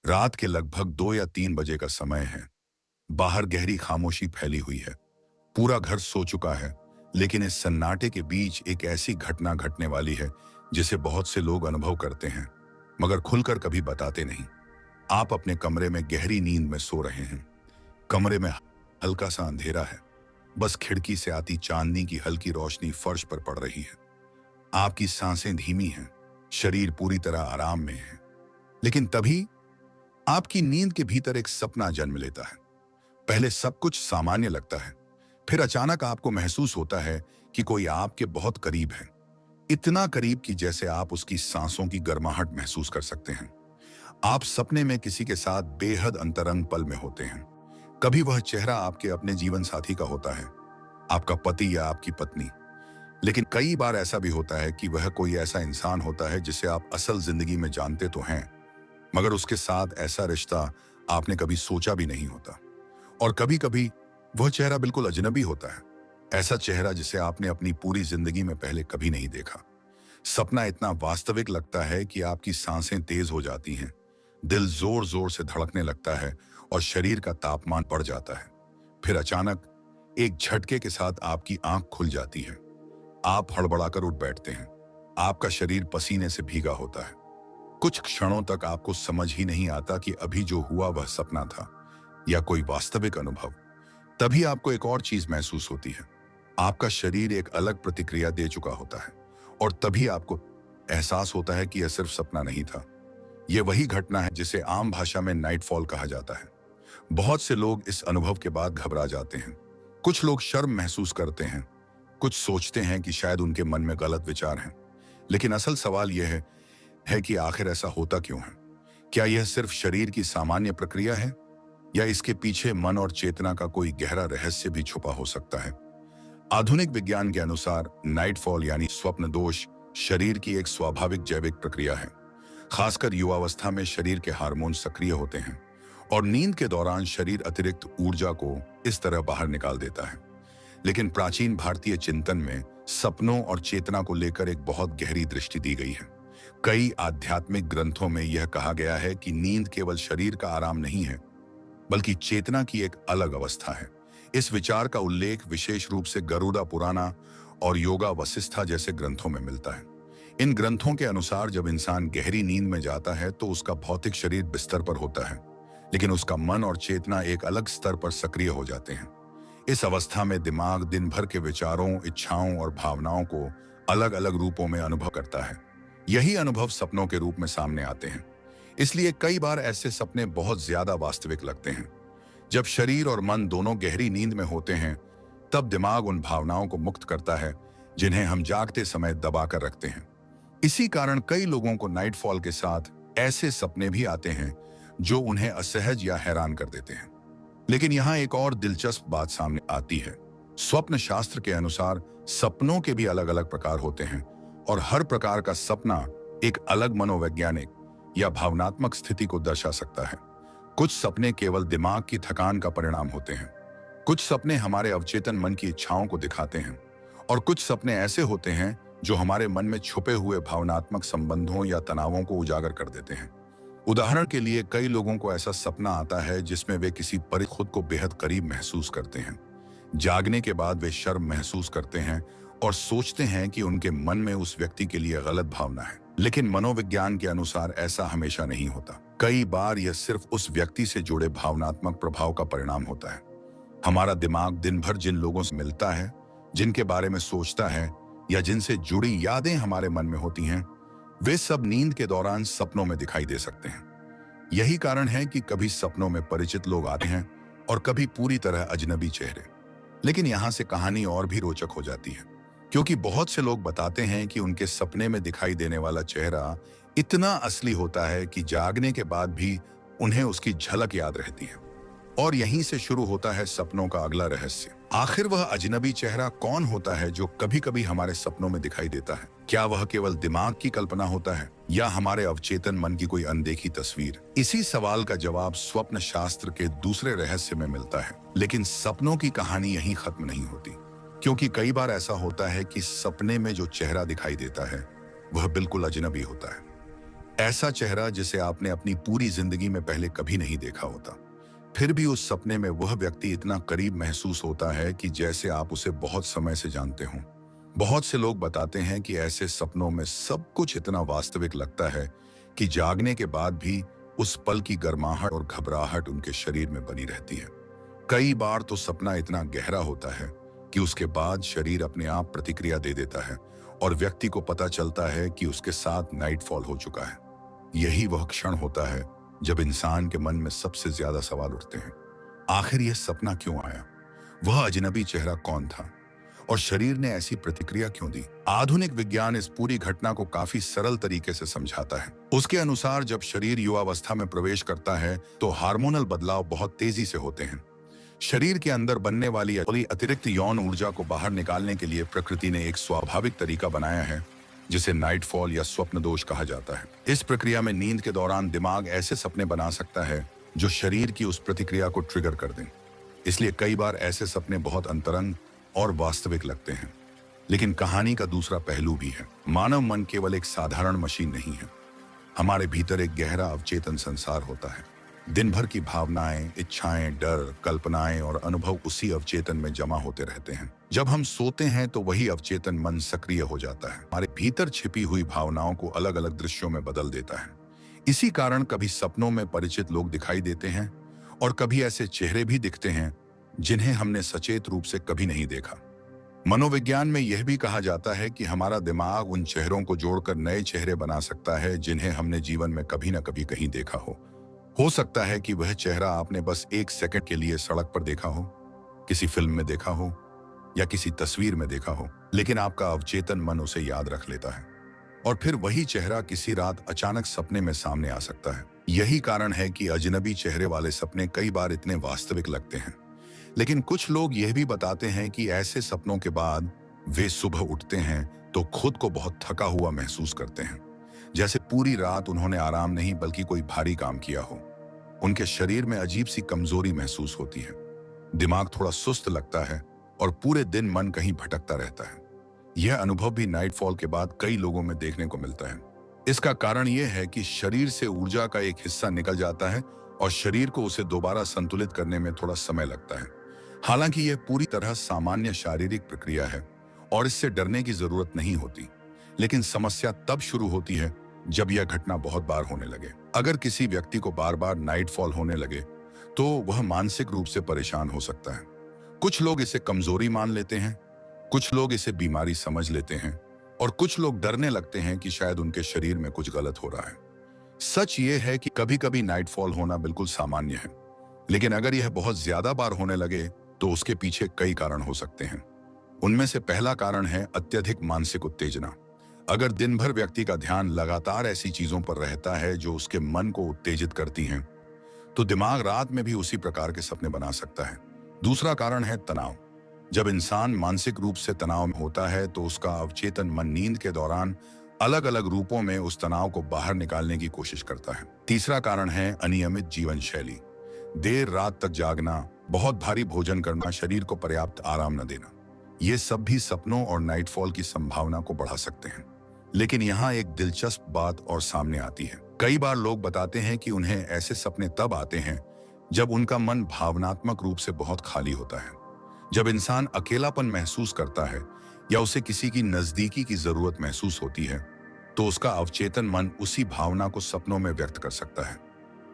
रात के लगभग 2 या 3 बजे का समय है। बाहर गहरी खामोशी फैली हुई है। पूरा घर सो चुका है, लेकिन इस सन्नाटे के बीच एक ऐसी घटना घटने वाली है जिसे बहुत से लोग अनुभव करते हैं, मगर खुलकर कभी बताते नहीं। आप अपने कमरे में गहरी नींद में सो रहे हैं। कमरे में हल्का सा अंधेरा है। बस खिड़की से आती चांदनी की हल्की रोशनी फर्श पर पड़ रही है। आपकी सांसें धीमी हैं, शरीर पूरी तरह आराम में है। लेकिन तभी आपकी नींद के भीतर एक सपना जन्म लेता है। पहले सब कुछ सामान्य लगता है, फिर अचानक आपको महसूस होता है कि कोई आपके बहुत करीब है। इतना करीब कि जैसे आप उसकी सांसों की गर्माहट महसूस कर सकते हैं। आप सपने में किसी के साथ बेहद अंतरंग पल में होते हैं। कभी वह चेहरा आपके अपने जीवन साथी का होता है, आपका पति या आपकी पत्नी। लेकिन कई बार ऐसा भी होता है कि वह कोई ऐसा इंसान होता है जिसे आप असल जिंदगी में जानते तो हैं, मगर उसके साथ ऐसा रिश्ता आपने कभी सोचा भी नहीं होता। और कभी कभी वह चेहरा बिल्कुल अजनबी होता है, ऐसा चेहरा जिसे आपने अपनी पूरी जिंदगी में पहले कभी नहीं देखा। सपना इतना वास्तविक लगता है कि आपकी सांसें तेज हो जाती हैं, दिल जोर जोर से धड़कने लगता है और शरीर का तापमान बढ़ जाता है। फिर अचानक एक झटके के साथ आपकी आंख खुल जाती है। आप हड़बड़ाकर उठ बैठते हैं। आपका शरीर पसीने से भीगा होता है। कुछ क्षणों तक आपको समझ ही नहीं आता कि अभी जो हुआ वह सपना था या कोई वास्तविक अनुभव। तभी आपको एक और चीज महसूस होती है। आपका शरीर एक अलग प्रतिक्रिया दे चुका होता है और तभी आपको एहसास होता है कि यह सिर्फ सपना नहीं था। यह वही घटना है जिसे आम भाषा में नाइटफॉल कहा जाता है। बहुत से लोग इस अनुभव के बाद घबरा जाते हैं। कुछ लोग शर्म महसूस करते हैं, कुछ सोचते हैं कि शायद उनके मन में गलत विचार हैं। लेकिन असल सवाल यह है कि आखिर ऐसा होता क्यों है? क्या यह सिर्फ शरीर की सामान्य प्रक्रिया है या इसके पीछे मन और चेतना का कोई गहरा रहस्य भी छुपा हो सकता है? आधुनिक विज्ञान के अनुसार नाइटफॉल यानी स्वप्न दोष शरीर की एक स्वाभाविक जैविक प्रक्रिया है। खासकर युवावस्था में शरीर के हार्मोन सक्रिय होते हैं और नींद के दौरान शरीर अतिरिक्त ऊर्जा को इस तरह बाहर निकाल देता है। लेकिन प्राचीन भारतीय चिंतन में सपनों और चेतना को लेकर एक बहुत गहरी दृष्टि दी गई है। कई आध्यात्मिक ग्रंथों में यह कहा गया है कि नींद केवल शरीर का आराम नहीं है, बल्कि चेतना की एक अलग अवस्था है। इस विचार का उल्लेख विशेष रूप से गरुड़ा पुराना और योगा वसिष्ठा जैसे ग्रंथों में मिलता है। इन ग्रंथों के अनुसार जब इंसान गहरी नींद में जाता है तो उसका भौतिक शरीर बिस्तर पर होता है, लेकिन उसका मन और चेतना एक अलग स्तर पर सक्रिय हो जाते हैं। इस अवस्था में दिमाग दिन भर के विचारों, इच्छाओं और भावनाओं को अलग अलग रूपों में अनुभव करता है। यही अनुभव सपनों के रूप में सामने आते हैं। इसलिए कई बार ऐसे सपने बहुत ज्यादा वास्तविक लगते हैं। जब शरीर और मन दोनों गहरी नींद में होते हैं, तब दिमाग उन भावनाओं को मुक्त करता है जिन्हें हम जागते समय दबा कर रखते हैं। इसी कारण कई लोगों को नाइटफॉल के साथ ऐसे सपने भी आते हैं जो उन्हें असहज या हैरान कर देते हैं। लेकिन यहाँ एक और दिलचस्प बात सामने आती है। स्वप्न शास्त्र के अनुसार सपनों के भी अलग अलग प्रकार होते हैं और हर प्रकार का सपना एक अलग मनोवैज्ञानिक या भावनात्मक स्थिति को दर्शा सकता है। कुछ सपने केवल दिमाग की थकान का परिणाम होते हैं, कुछ सपने हमारे अवचेतन मन की इच्छाओं को दिखाते हैं और कुछ सपने ऐसे होते हैं जो हमारे मन में छुपे हुए भावनात्मक संबंधों या तनावों को उजागर कर देते हैं। उदाहरण के लिए कई लोगों को ऐसा सपना आता है जिसमें वे किसी परि खुद को बेहद करीब महसूस करते हैं। जागने के बाद वे शर्म महसूस करते हैं और सोचते हैं कि उनके मन में उस व्यक्ति के लिए गलत भावना है। लेकिन मनोविज्ञान के अनुसार ऐसा हमेशा नहीं होता। कई बार यह सिर्फ उस व्यक्ति से जुड़े भावनात्मक प्रभाव का परिणाम होता है। हमारा दिमाग दिन भर जिन लोगों से मिलता है, जिनके बारे में सोचता है या जिनसे जुड़ी यादें हमारे मन में होती हैं, वे सब नींद के दौरान सपनों में दिखाई दे सकते हैं। यही कारण है कि कभी सपनों में परिचित लोग आते हैं और कभी पूरी तरह अजनबी चेहरे। लेकिन यहाँ से कहानी और भी रोचक हो जाती है, क्योंकि बहुत से लोग बताते हैं कि उनके सपने में दिखाई देने वाला चेहरा इतना असली होता है कि जागने के बाद भी उन्हें उसकी झलक याद रहती है। और यहीं से शुरू होता है सपनों का अगला रहस्य। आखिर वह अजनबी चेहरा कौन होता है जो कभी कभी हमारे सपनों में दिखाई देता है? क्या वह केवल दिमाग की कल्पना होता है या हमारे अवचेतन मन की कोई अनदेखी तस्वीर? इसी सवाल का जवाब स्वप्न शास्त्र के दूसरे रहस्य में मिलता है। लेकिन सपनों की कहानी यहीं खत्म नहीं होती, क्योंकि कई बार ऐसा होता है कि सपने में जो चेहरा दिखाई देता है वह बिल्कुल अजनबी होता है। ऐसा चेहरा जिसे आपने अपनी पूरी जिंदगी में पहले कभी नहीं देखा होता। फिर भी उस सपने में वह व्यक्ति इतना करीब महसूस होता है कि जैसे आप उसे बहुत समय से जानते हो। बहुत से लोग बताते हैं कि ऐसे सपनों में सब कुछ इतना वास्तविक लगता है कि जागने के बाद भी उस पल की गर्माहट और घबराहट उनके शरीर में बनी रहती है। कई बार तो सपना इतना गहरा होता है कि उसके बाद शरीर अपने आप प्रतिक्रिया दे देता है और व्यक्ति को पता चलता है कि उसके साथ नाइटफॉल हो चुका है। यही वह क्षण होता है जब इंसान के मन में सबसे ज्यादा सवाल उठते हैं। आखिर यह सपना क्यों आया? वह अजनबी चेहरा कौन था? और शरीर ने ऐसी प्रतिक्रिया क्यों दी? आधुनिक विज्ञान इस पूरी घटना को काफी सरल तरीके से समझाता है। उसके अनुसार जब शरीर युवावस्था में प्रवेश करता है तो हार्मोनल बदलाव बहुत तेजी से होते हैं। शरीर के अंदर बनने वाली अतिरिक्त यौन ऊर्जा को बाहर निकालने के लिए प्रकृति ने एक स्वाभाविक तरीका बनाया है जिसे नाइटफॉल या स्वप्न दोष कहा जाता है। इस प्रक्रिया में नींद के दौरान दिमाग ऐसे सपने बना सकता है जो शरीर की उस प्रतिक्रिया को ट्रिगर कर दें। इसलिए कई बार ऐसे सपने बहुत अंतरंग और वास्तविक लगते हैं। लेकिन कहानी का दूसरा पहलू भी है। मानव मन केवल एक साधारण मशीन नहीं है। हमारे भीतर एक गहरा अवचेतन संसार होता है। दिन भर की भावनाएं, इच्छाएं, डर, कल्पनाएं और अनुभव उसी अवचेतन में जमा होते रहते हैं। जब हम सोते हैं तो वही अवचेतन मन सक्रिय हो जाता है, हमारे भीतर छिपी हुई भावनाओं को अलग अलग दृश्यों में बदल देता है। इसी कारण कभी सपनों में परिचित लोग दिखाई देते हैं और कभी ऐसे चेहरे भी दिखते हैं जिन्हें हमने सचेत रूप से कभी नहीं देखा। मनोविज्ञान में यह भी कहा जाता है कि हमारा दिमाग उन चेहरों को जोड़कर नए चेहरे बना सकता है जिन्हें हमने जीवन में कभी न कभी कहीं देखा हो सकता है कि वह चेहरा आपने बस एक सेकंड के लिए सड़क पर देखा हो, किसी फिल्म में देखा हो या किसी तस्वीर में देखा हो, लेकिन आपका अवचेतन मन उसे याद रख लेता है और फिर वही चेहरा किसी रात अचानक सपने में सामने आ सकता है। यही कारण है कि अजनबी चेहरे वाले सपने कई बार इतने वास्तविक लगते हैं। लेकिन कुछ लोग यह भी बताते हैं कि ऐसे सपनों के बाद वे सुबह उठते हैं तो खुद को बहुत थका हुआ महसूस करते हैं, जैसे पूरी रात उन्होंने आराम नहीं बल्कि कोई भारी काम किया हो। उनके शरीर में अजीब सी कमजोरी महसूस होती है, दिमाग थोड़ा सुस्त लगता है और पूरे दिन मन कहीं भटकता रहता है। यह अनुभव भी नाइटफॉल के बाद कई लोगों में देखने को मिलता है। इसका कारण यह है कि शरीर से ऊर्जा का एक हिस्सा निकल जाता है और शरीर को उसे दोबारा संतुलित करने में थोड़ा समय लगता है। हालांकि यह पूरी तरह सामान्य शारीरिक प्रक्रिया है और इससे डरने की जरूरत नहीं होती, लेकिन समस्या तब शुरू होती है जब यह घटना बहुत बार होने लगे। अगर किसी व्यक्ति को बार बार नाइटफॉल होने लगे तो वह मानसिक रूप से परेशान हो सकता है। कुछ लोग इसे कमजोरी मान लेते हैं, कुछ लोग इसे बीमारी समझ लेते हैं और कुछ लोग डरने लगते हैं कि शायद उनके शरीर में कुछ गलत हो रहा है। सच ये है कि कभी कभी नाइटफॉल होना बिल्कुल सामान्य है, लेकिन अगर यह बहुत ज्यादा बार होने लगे तो उसके पीछे कई कारण हो सकते हैं। उनमें से पहला कारण है अत्यधिक मानसिक उत्तेजना। अगर दिन भर व्यक्ति का ध्यान लगातार ऐसी चीजों पर रहता है जो उसके मन को उत्तेजित करती हैं, तो दिमाग रात में भी उसी प्रकार के सपने बना सकता है। दूसरा कारण है तनाव। जब इंसान मानसिक रूप से तनाव में होता है तो उसका अवचेतन मन नींद के दौरान अलग अलग रूपों में उस तनाव को बाहर निकालने की कोशिश करता है। तीसरा कारण है अनियमित जीवन शैली। देर रात तक जागना, बहुत भारी भोजन करना, शरीर को पर्याप्त आराम न देना, ये सब भी सपनों और नाइटफॉल की संभावना को बढ़ा सकते हैं। लेकिन यहाँ एक दिलचस्प बात और सामने आती है। कई बार लोग बताते हैं कि उन्हें ऐसे सपने तब आते हैं जब उनका मन भावनात्मक रूप से बहुत खाली होता है। जब इंसान अकेलापन महसूस करता है या उसे किसी की नजदीकी की जरूरत महसूस होती है तो उसका अवचेतन मन उसी भावना को सपनों में व्यक्त कर सकता है।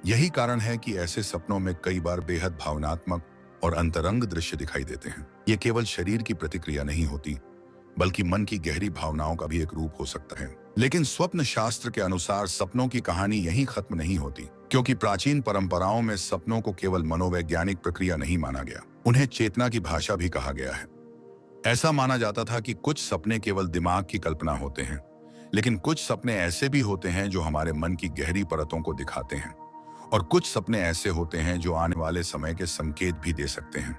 यही कारण है कि ऐसे सपनों में कई बार बेहद भावनात्मक और अंतरंग दृश्य दिखाई देते हैं। ये केवल शरीर की प्रतिक्रिया नहीं होती, बल्कि मन की गहरी भावनाओं का भी एक रूप हो सकता है। लेकिन स्वप्न शास्त्र के अनुसार सपनों की कहानी यहीं खत्म नहीं होती, क्योंकि प्राचीन परंपराओं में सपनों को केवल मनोवैज्ञानिक प्रक्रिया नहीं माना गया, उन्हें चेतना की भाषा भी कहा गया है। ऐसा माना जाता था कि कुछ सपने केवल दिमाग की कल्पना होते हैं, लेकिन कुछ सपने ऐसे भी होते हैं जो हमारे मन की गहरी परतों को दिखाते हैं, और कुछ सपने ऐसे होते हैं जो आने वाले समय के संकेत भी दे सकते हैं।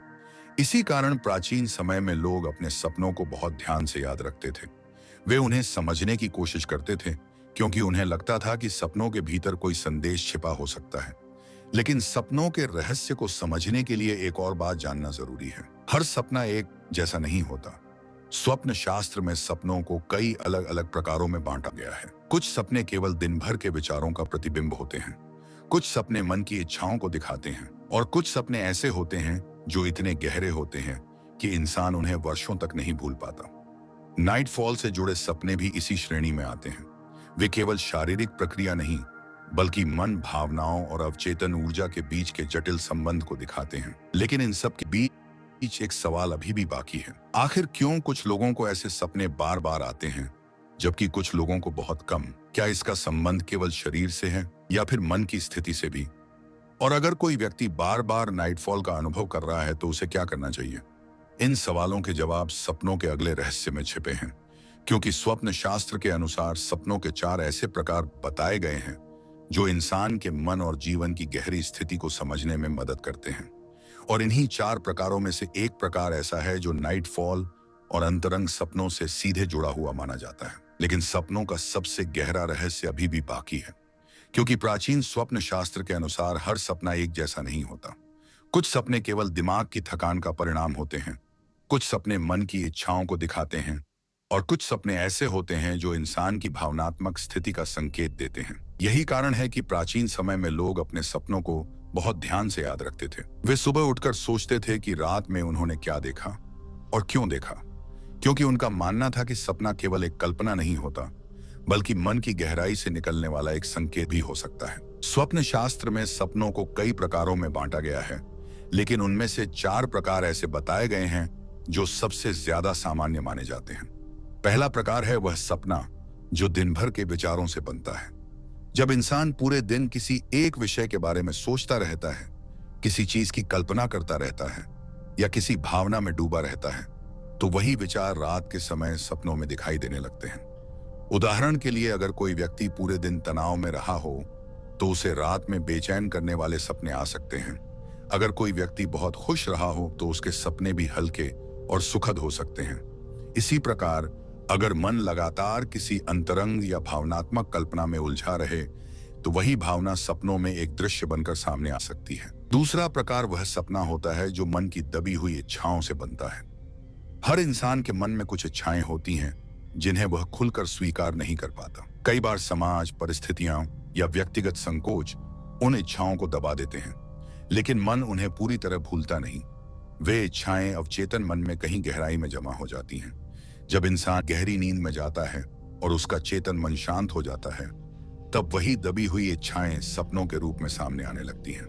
इसी कारण प्राचीन समय में लोग अपने सपनों को बहुत ध्यान से याद रखते थे। वे उन्हें समझने की कोशिश करते थे, क्योंकि उन्हें लगता था कि सपनों के भीतर कोई संदेश छिपा हो सकता है। लेकिन सपनों के रहस्य को समझने के लिए एक और बात जानना जरूरी है। हर सपना एक जैसा नहीं होता। स्वप्न शास्त्र में सपनों को कई अलग अलग प्रकारों में बांटा गया है। कुछ सपने केवल दिन भर के विचारों का प्रतिबिंब होते हैं, कुछ सपने मन की इच्छाओं को दिखाते हैं, और कुछ सपने ऐसे होते हैं जो इतने गहरे होते हैं कि इंसान उन्हें वर्षों तक नहीं भूल पाता। नाइटफॉल से जुड़े सपने भी इसी श्रेणी में आते हैं। वे केवल शारीरिक प्रक्रिया नहीं, बल्कि मन, भावनाओं और अवचेतन ऊर्जा के बीच के जटिल संबंध को दिखाते हैं। लेकिन इन सब के बीच एक सवाल अभी भी बाकी है। आखिर क्यों कुछ लोगों को ऐसे सपने बार बार आते हैं, जबकि कुछ लोगों को बहुत कम? क्या इसका संबंध केवल शरीर से है या फिर मन की स्थिति से भी? और अगर कोई व्यक्ति बार बार नाइटफॉल का अनुभव कर रहा है तो उसे क्या करना चाहिए? इन सवालों के जवाब सपनों के अगले रहस्य में छिपे हैं, क्योंकि स्वप्न शास्त्र के अनुसार सपनों के 4 ऐसे प्रकार बताए गए हैं जो इंसान के मन और जीवन की गहरी स्थिति को समझने में मदद करते हैं। और इन्हीं 4 प्रकारों में से एक प्रकार ऐसा है जो नाइटफॉल और अंतरंग सपनों से सीधे जुड़ा हुआ माना जाता है। लेकिन सपनों का सबसे गहरा रहस्य अभी भी बाकी है, क्योंकि प्राचीन स्वप्न शास्त्र के अनुसार हर सपना एक जैसा नहीं होता। कुछ सपने केवल दिमाग की थकान का परिणाम होते हैं, कुछ सपने मन की इच्छाओं को दिखाते हैं, और कुछ सपने ऐसे होते हैं जो इंसान की भावनात्मक स्थिति का संकेत देते हैं। यही कारण है कि प्राचीन समय में लोग अपने सपनों को बहुत ध्यान से याद रखते थे। वे सुबह उठकर सोचते थे कि रात में उन्होंने क्या देखा और क्यों देखा, क्योंकि उनका मानना था कि सपना केवल एक कल्पना नहीं होता, बल्कि मन की गहराई से निकलने वाला एक संकेत भी हो सकता है। स्वप्न शास्त्र में सपनों को कई प्रकारों में बांटा गया है, लेकिन उनमें से 4 प्रकार ऐसे बताए गए हैं जो सबसे ज्यादा सामान्य माने जाते हैं। पहला प्रकार है वह सपना जो दिन भर के विचारों से बनता है। जब इंसान पूरे दिन किसी एक विषय के बारे में सोचता रहता है, किसी चीज की कल्पना करता रहता है या किसी भावना में डूबा रहता है, तो वही विचार रात के समय सपनों में दिखाई देने लगते हैं। उदाहरण के लिए, अगर कोई व्यक्ति पूरे दिन तनाव में रहा हो तो उसे रात में बेचैन करने वाले सपने आ सकते हैं। अगर कोई व्यक्ति बहुत खुश रहा हो तो उसके सपने भी हल्के और सुखद हो सकते हैं। इसी प्रकार, अगर मन लगातार किसी अंतरंग या भावनात्मक कल्पना में उलझा रहे तो वही भावना सपनों में एक दृश्य बनकर सामने आ सकती है। दूसरा प्रकार वह सपना होता है जो मन की दबी हुई इच्छाओं से बनता है। हर इंसान के मन में कुछ इच्छाएं होती हैं जिन्हें वह खुलकर स्वीकार नहीं कर पाता। कई बार समाज, परिस्थितियां या व्यक्तिगत संकोच उन इच्छाओं को दबा देते हैं, लेकिन मन उन्हें पूरी तरह भूलता नहीं। वे इच्छाएं अवचेतन मन में कहीं गहराई में जमा हो जाती हैं। जब इंसान गहरी नींद में जाता है और उसका चेतन मन शांत हो जाता है, तब वही दबी हुई इच्छाएं सपनों के रूप में सामने आने लगती हैं।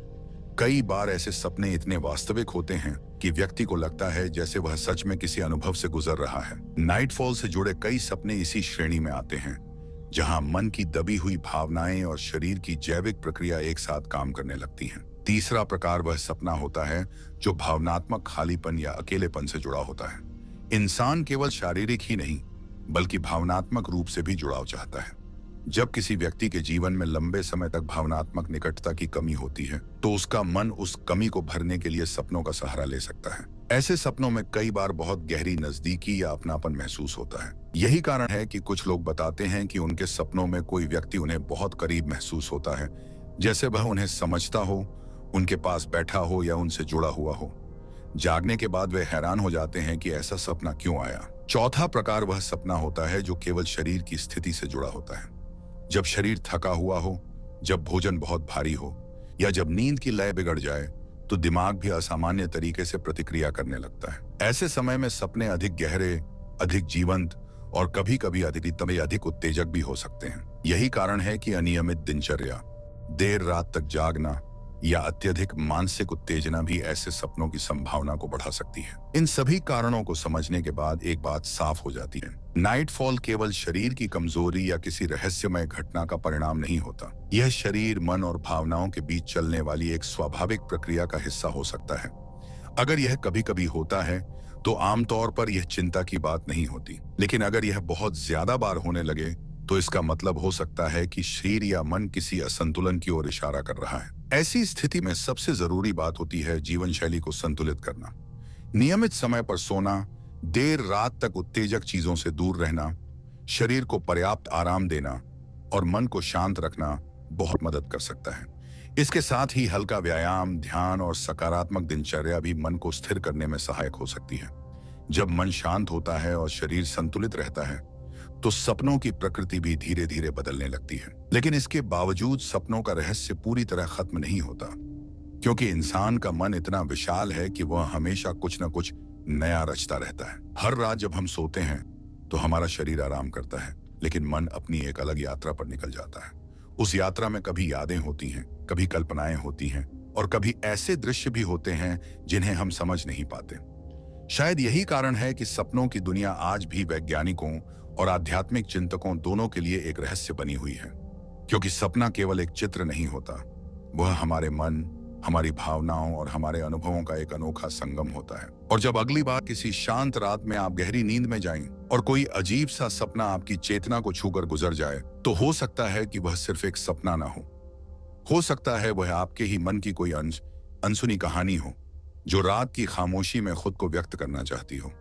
कई बार ऐसे सपने इतने वास्तविक होते हैं कि व्यक्ति को लगता है जैसे वह सच में किसी अनुभव से गुजर रहा है। नाइटफॉल से जुड़े कई सपने इसी श्रेणी में आते हैं, जहां मन की दबी हुई भावनाएं और शरीर की जैविक प्रक्रिया एक साथ काम करने लगती हैं। तीसरा प्रकार वह सपना होता है जो भावनात्मक खालीपन या अकेलेपन से जुड़ा होता है। इंसान केवल शारीरिक ही नहीं, बल्कि भावनात्मक रूप से भी जुड़ाव चाहता है। जब किसी व्यक्ति के जीवन में लंबे समय तक भावनात्मक निकटता की कमी होती है, तो उसका मन उस कमी को भरने के लिए सपनों का सहारा ले सकता है। ऐसे सपनों में कई बार बहुत गहरी नजदीकी या अपनापन महसूस होता है। यही कारण है कि कुछ लोग बताते हैं कि उनके सपनों में कोई व्यक्ति उन्हें बहुत करीब महसूस होता है, जैसे वह उन्हें समझता हो, उनके पास बैठा हो या उनसे जुड़ा हुआ हो। जागने के बाद वे हैरान हो जाते हैं कि ऐसा सपना क्यों आया। चौथा प्रकार वह सपना होता है जो केवल शरीर की स्थिति से जुड़ा होता है। जब शरीर थका हुआ हो, जब भोजन बहुत भारी हो या जब नींद की लय बिगड़ जाए, तो दिमाग भी असामान्य तरीके से प्रतिक्रिया करने लगता है। ऐसे समय में सपने अधिक गहरे, अधिक जीवंत और कभी-कभी अधिक उत्तेजक भी हो सकते हैं। यही कारण है कि अनियमित दिनचर्या, देर रात तक जागना या अत्यधिक मानसिक उत्तेजना भी ऐसे सपनों की संभावना को बढ़ा सकती है। इन सभी कारणों को समझने के बाद एक बात साफ हो जाती है, नाइटफॉल केवल शरीर की कमजोरी या किसी रहस्यमय घटना का परिणाम नहीं होता। यह शरीर, मन और भावनाओं के बीच चलने वाली एक स्वाभाविक प्रक्रिया का हिस्सा हो सकता है। अगर यह कभी-कभी होता है तो आमतौर पर यह चिंता की बात नहीं होती, लेकिन अगर यह बहुत ज्यादा बार होने लगे तो इसका मतलब हो सकता है कि शरीर या मन किसी असंतुलन की ओर इशारा कर रहा है। ऐसी स्थिति में सबसे जरूरी बात होती है जीवन शैली को संतुलित करना। नियमित समय पर सोना, देर रात तक उत्तेजक चीजों से दूर रहना, शरीर को पर्याप्त आराम देना और मन को शांत रखना बहुत मदद कर सकता है। इसके साथ ही हल्का व्यायाम, ध्यान और सकारात्मक दिनचर्या भी मन को स्थिर करने में सहायक हो सकती है। जब मन शांत होता है और शरीर संतुलित रहता है तो सपनों की प्रकृति भी धीरे धीरे बदलने लगती है। लेकिन इसके बावजूद सपनों का रहस्य पूरी तरह खत्म नहीं होता, क्योंकि इंसान का मन इतना विशाल है कि वह हमेशा कुछ न कुछ नया रचता रहता है। हर रात जब हम सोते हैं तो हमारा शरीर आराम करता है, लेकिन मन अपनी एक अलग यात्रा पर निकल जाता है। उस यात्रा में कभी यादें होती हैं, कभी कल्पनाएं होती हैं और कभी ऐसे दृश्य भी होते हैं जिन्हें हम समझ नहीं पाते। शायद यही कारण है कि सपनों की दुनिया आज भी वैज्ञानिकों और आध्यात्मिक चिंतकों दोनों के लिए एक रहस्य बनी हुई है, क्योंकि सपना केवल एक चित्र नहीं होता, वह हमारे मन, हमारी भावनाओं और हमारे अनुभवों का एक अनोखा संगम होता है। और जब अगली बार किसी शांत रात में आप गहरी नींद में जाएं और कोई अजीब सा सपना आपकी चेतना को छूकर गुजर जाए, तो हो सकता है कि वह सिर्फ एक सपना ना हो सकता है वह आपके ही मन की कोई अनसुनी कहानी हो, जो रात की खामोशी में खुद को व्यक्त करना चाहती हो।